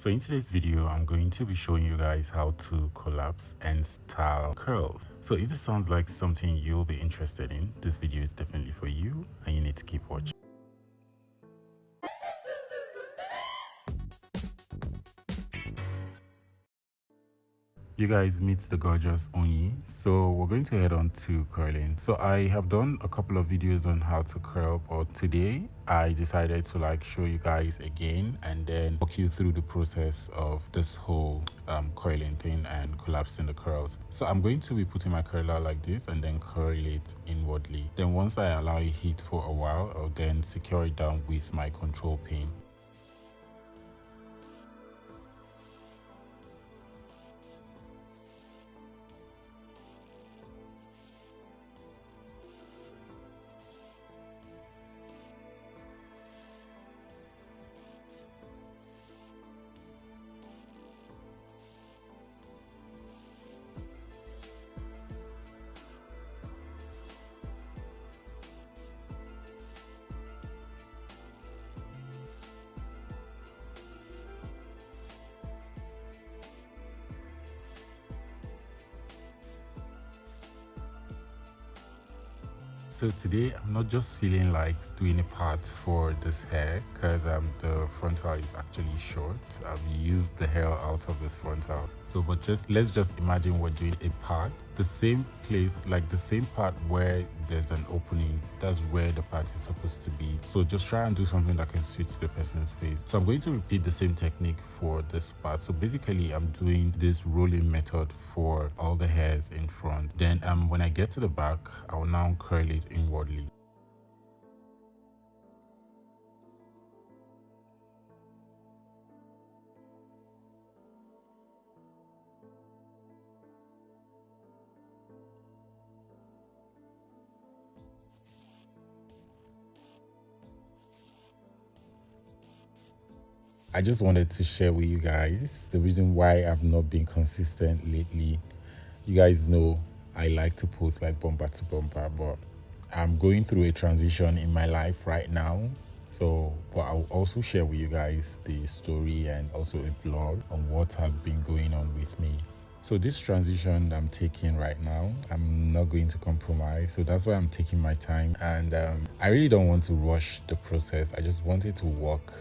So in today's video, I'm going to be showing you guys how to collapse and style curls. So if this sounds like something you'll be interested in, this video is definitely for you and you need to keep watching. You guys meet the gorgeous Oni. So we're going to head on to curling. So I have done a couple of videos on how to curl, but today I decided to show you guys again and then walk you through the process of this whole curling thing and collapsing the curls. So I'm going to be putting my curler like this and then curl it inwardly. Then once I allow it heat for a while, I'll then secure it down with my control pin. So today I'm not just feeling like doing a part for this hair because the frontal is actually short. I've used the hair out of this frontal. So but let's just imagine we're doing a part. The same place, like the same part where there's an opening, that's where the part is supposed to be. So just try and do something that can suit the person's face. So I'm going to repeat the same technique for this part. So basically I'm doing this rolling method for all the hairs in front. Then when I get to the back, I'll now curl it inwardly. I just wanted to share with you guys the reason why I've not been consistent lately. You guys know I like to post like bumper to bumper, but I'm going through a transition in my life right now. So, but I'll also share with you guys the story and also a vlog on what has been going on with me. So this transition I'm taking right now, I'm not going to compromise. So that's why I'm taking my time, and I really don't want to rush the process. I just want it to work,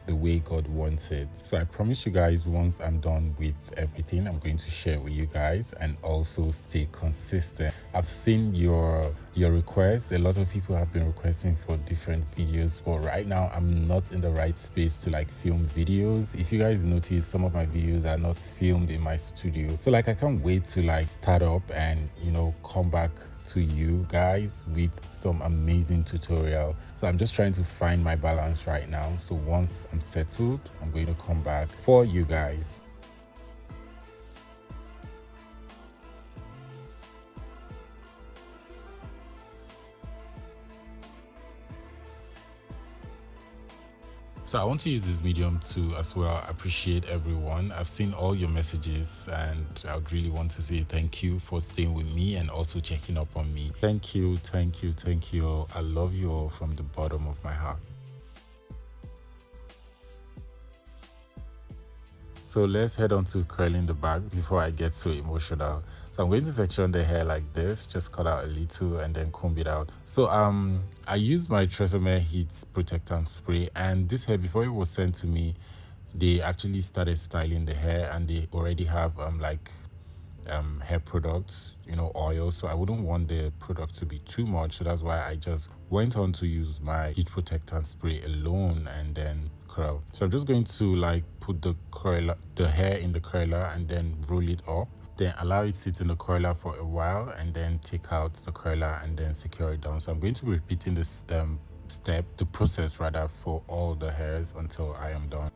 the way God wants it. So I promise you guys, once I'm done with everything, I'm going to share with you guys and also stay consistent. I've seen your requests. A lot of people have been requesting for different videos, but right now I'm not in the right space to film videos. If you guys notice, some of my videos are not filmed in my studio. So I can't wait to start up and come back to you guys with some amazing tutorial. So I'm just trying to find my balance right now. So once I'm settled, I'm going to come back for you guys. So I want to use this medium to as well appreciate everyone. I've seen all your messages and I would really want to say thank you for staying with me and also checking up on me. Thank you, thank you, thank you. I love you all from the bottom of my heart. So let's head on to curling the back before I get so emotional. So I'm going to section the hair like this, just cut out a little and then comb it out. So I used my Tresemme heat protectant spray, and this hair, before it was sent to me, they actually started styling the hair and they already have hair products, oil. So I wouldn't want the product to be too much. So that's why I just went on to use my heat protectant spray alone and then curl. So I'm just going to put the hair in the curler and then roll it up. Then allow it sit in the curler for a while and then take out the curler and then secure it down. So I'm going to be repeating this the process rather, for all the hairs until I am done.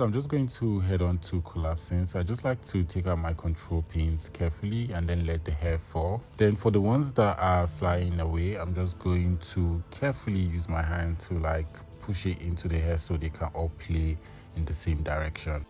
So I'm just going to head on to collapsing. So I just like to take out my control pins carefully and then let the hair fall. Then for the ones that are flying away, I'm just going to carefully use my hand to like push it into the hair so they can all play in the same direction.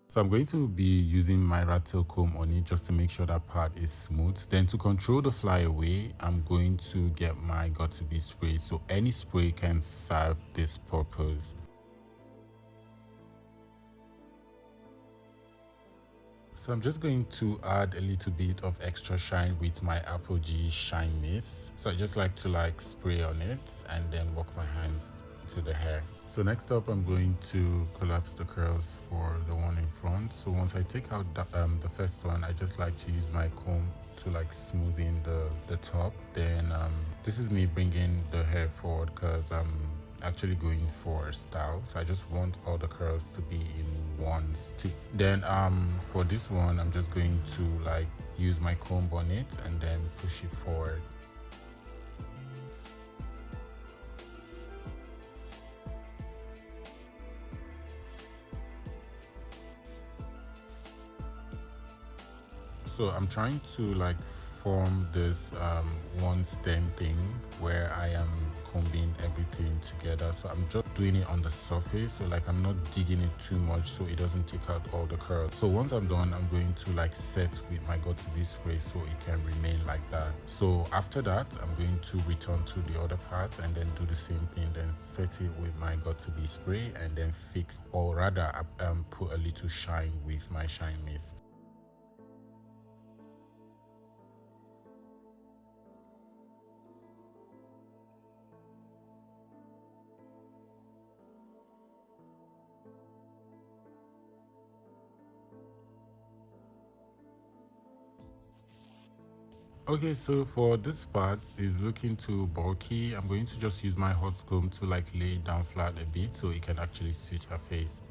So I'm going to be using my rat tail comb on it just to make sure that part is smooth. Then to control the fly away, I'm going to get my got2b spray. So any spray can serve this purpose. So I'm just going to add a little bit of extra shine with my Aphogee shine mist. So I just like to like spray on it and then walk my hands into the hair. So next up, I'm going to collapse the curls for the one in front. So once I take out the first one, I just like to use my comb to like smooth in the top. Then this is me bringing the hair forward because I'm actually going for style. So I just want all the curls to be in one stick. Then for this one, I'm just going to like use my comb on it and then push it forward. So I'm trying to like form this one stem thing where I am combing everything together. So I'm just doing it on the surface, so like I'm not digging it too much so it doesn't take out all the curls. So once I'm done, I'm going to like set with my got2b spray so it can remain like that. So after that, I'm going to return to the other part and then do the same thing, then set it with my got2b spray and then fix, or rather put a little shine with my shine mist. Okay, so for this part is looking too bulky. I'm going to just use my hot comb to like lay it down flat a bit so it can actually suit her face.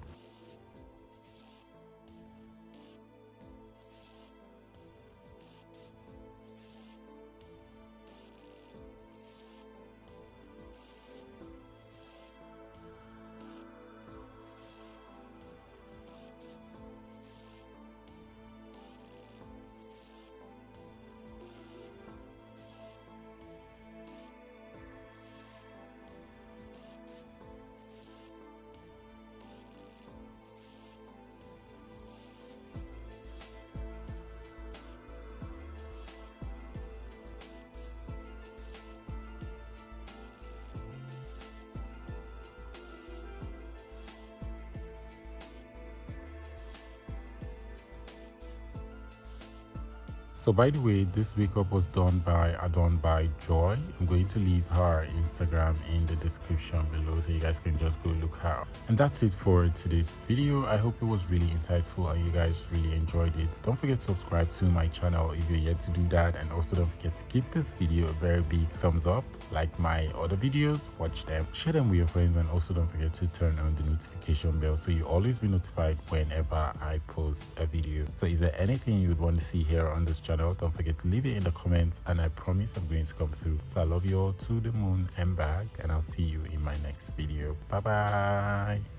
So by the way, this makeup was done by Joy. I'm going to leave her Instagram in the description below so you guys can just go look her up. And that's it for today's video. I hope it was really insightful and you guys really enjoyed it. Don't forget to subscribe to my channel if you're yet to do that, and also don't forget to give this video a very big thumbs up. Like my other videos, watch them, share them with your friends, and also don't forget to turn on the notification bell so you always be notified whenever I post a video. So is there anything you would want to see here on this channel? Don't forget to leave it in the comments and I promise I'm going to come through. So I love you all to the moon and back, and I'll see you in my next video. Bye bye.